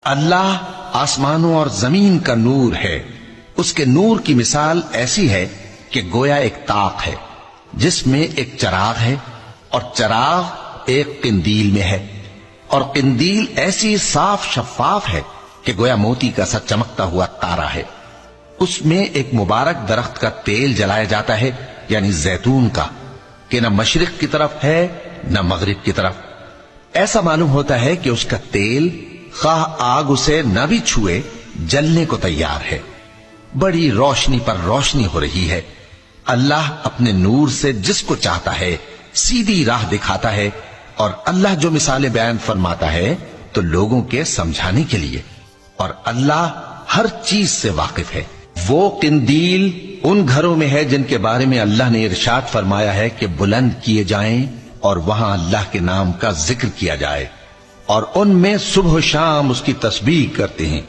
اللہ آسمانوں اور زمین کا نور ہے. اس کے نور کی مثال ایسی ہے کہ گویا ایک طاق ہے جس میں ایک چراغ ہے، اور چراغ ایک قندیل میں ہے، اور قندیل ایسی صاف شفاف ہے کہ گویا موتی کا سا چمکتا ہوا تارا ہے. اس میں ایک مبارک درخت کا تیل جلایا جاتا ہے، یعنی زیتون کا، کہ نہ مشرق کی طرف ہے نہ مغرب کی طرف. ایسا معلوم ہوتا ہے کہ اس کا تیل خواہ آگ اسے نہ بھی چھوئے جلنے کو تیار ہے. بڑی روشنی پر روشنی ہو رہی ہے. اللہ اپنے نور سے جس کو چاہتا ہے سیدھی راہ دکھاتا ہے، اور اللہ جو مثالیں بیان فرماتا ہے تو لوگوں کے سمجھانے کے لیے، اور اللہ ہر چیز سے واقف ہے. وہ قندیل ان گھروں میں ہے جن کے بارے میں اللہ نے ارشاد فرمایا ہے کہ بلند کیے جائیں اور وہاں اللہ کے نام کا ذکر کیا جائے، اور ان میں صبح و شام اس کی تسبیح کرتے ہیں.